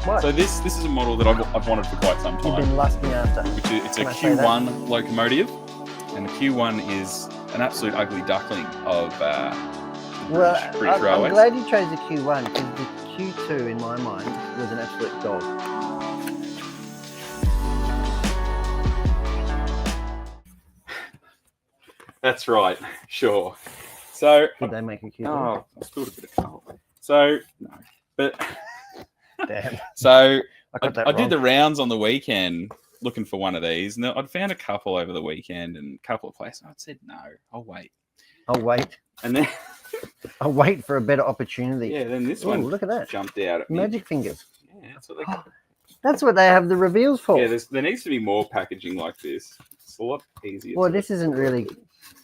What? So this is a model that I've wanted for quite some You've time. been lusting after. It's a Can I say that? Q1 locomotive, and the Q1 is an absolute ugly duckling of Well, British I'm Railways. glad you chose the Q1 because the Q2 in my mind was an absolute dog. That's right, sure. So Did they make a Q2? oh, I spilled a bit of coal. So no, but Damn. so I got that I wrong. did the rounds on the weekend looking for one of these, and I'd found a couple over the weekend and a couple of places. I said no, I'll wait. I'll wait. And then I'll wait for a better opportunity. yeah, then this Ooh, one look at that. jumped out at me. Magic fingers. Yeah, that's what they That's what they have the reveals for. Yeah, there needs to be more packaging like this. It's a lot easier. Well, to- this isn't really This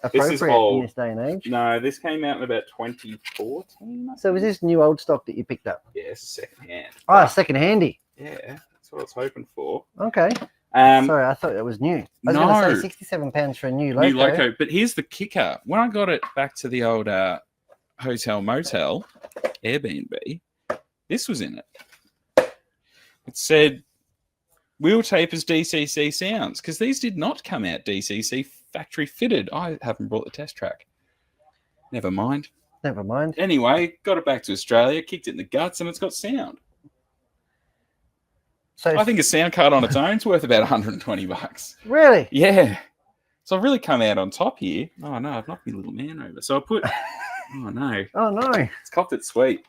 appropriate is old. in this day and age. No, this came out in about 2014. So is this new old stock that you picked up? Yeah, it's secondhand. Oh, second handy. Yeah, that's what I was hoping for. Okay. Um, Sorry, I thought that was new. I was going to no. say £67 for a new loco. New loco, but here's the kicker. When I got it back to the old hotel motel Airbnb, this was in it. It said wheel tapers DCC sounds, because these did not come out DCC factory fitted. I haven't brought the test track. Never mind. Never mind. Anyway, got it back to Australia, kicked it in the guts, and it's got sound. So I think a sound card on its own is worth about $120. really, Yeah. So I've really come out on top here. Oh no, I've knocked my little man over. So I put oh no. oh no, It's copped it sweet.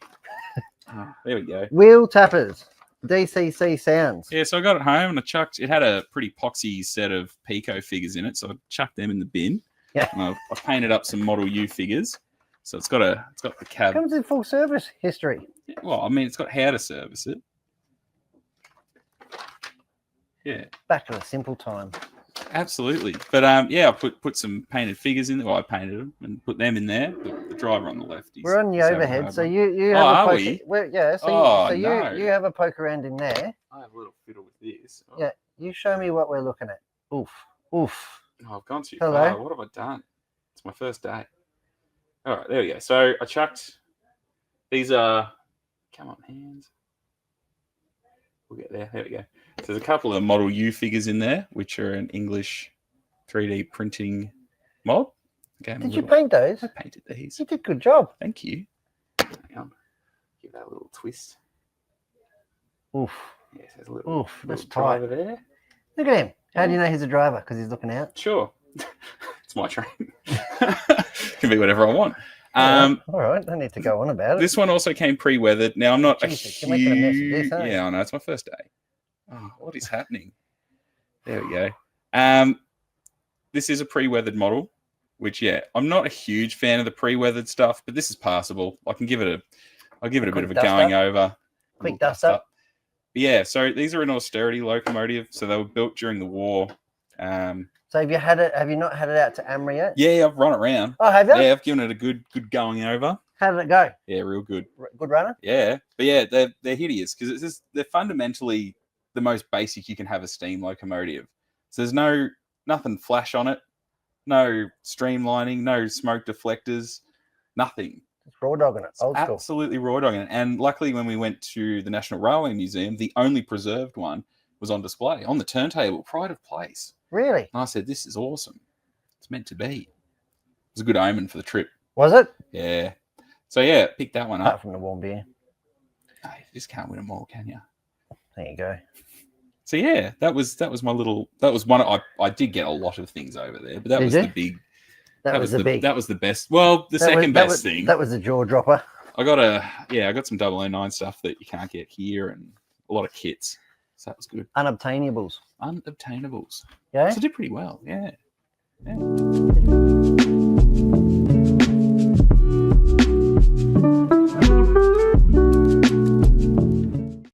Oh, there we go. wheel tappers, DCC sounds. Yeah, so I got it home and I chucked it had a pretty poxy set of Pico figures in it, so I chucked them in the bin. Yeah. And I painted up some Model U figures. So it's got the cab. Comes in full service history. Well, I mean it's got how to service it. Yeah. Back to a simple time. Absolutely. But yeah, I put some painted figures in there. Well, I painted them and put them in there. The driver on the left. We're on the overhead, so you Oh, have are a poke. we? Well, yeah, so, Oh, so you no. you have a poke around in there. I have a little fiddle with this. Oh, Yeah, you show me what we're looking at. Oof, oof. oh, I've gone too Hello. far. What have I done? It's my first day. All right, there we go. So I chucked. These are. Come on, hands. We'll get there. There we go. So there's a couple of Model U figures in there, which are an English 3D printing mod. Okay, Did you paint those? I painted these. You did a good job. Thank you. Hang on. Give that a little twist. Oof, Yes, there's a little, oof. That's little driver tight. there. Look at him. How do you know he's a driver? Because he's looking out. Sure. It's my train. Can be whatever I want. All right, don't need to go on about it. This one also came pre-weathered. Now, I'm not Jesus, a you're making a mess of huge... this, aren't you? Yeah, I know. It's my first day. Oh, what is happening? There we go. This is a pre-weathered model, which, yeah, I'm not a huge fan of the pre-weathered stuff, but this is passable. I'll give it a bit of a dust going up. over. Quick Little dust up. But yeah, so these are an austerity locomotive. So they were built during the war. So have you had it? Have you not had it out to Amry yet? Yeah, I've run it around. Oh, have you? Yeah, I've given it a good going over. How did it go? Yeah, real good. Good runner. Yeah, but yeah, they're hideous because it's just they're fundamentally the most basic you can have a steam locomotive. So there's nothing flash on it, no streamlining, no smoke deflectors, nothing. It's raw dogging it. It's Old school. absolutely raw dogging it. And luckily, when we went to the National Railway Museum, the only preserved one was on display on the turntable, pride of place. Really? And I said, "This is awesome. It's meant to be." It was a good omen for the trip. Was it? Yeah. So yeah, pick that one Apart up. from the warm beer. Hey, you just can't win them all, can you? There you go. So yeah, that was my little. That was one. I did get a lot of things over there, but that Did was you? the big. That was the big. That was the best. Well, the second best thing. That was the jaw dropper. I got some 009 stuff that you can't get here, and a lot of kits. So that was good. Unobtainables. Unobtainables. Yeah. So I did pretty well. Yeah.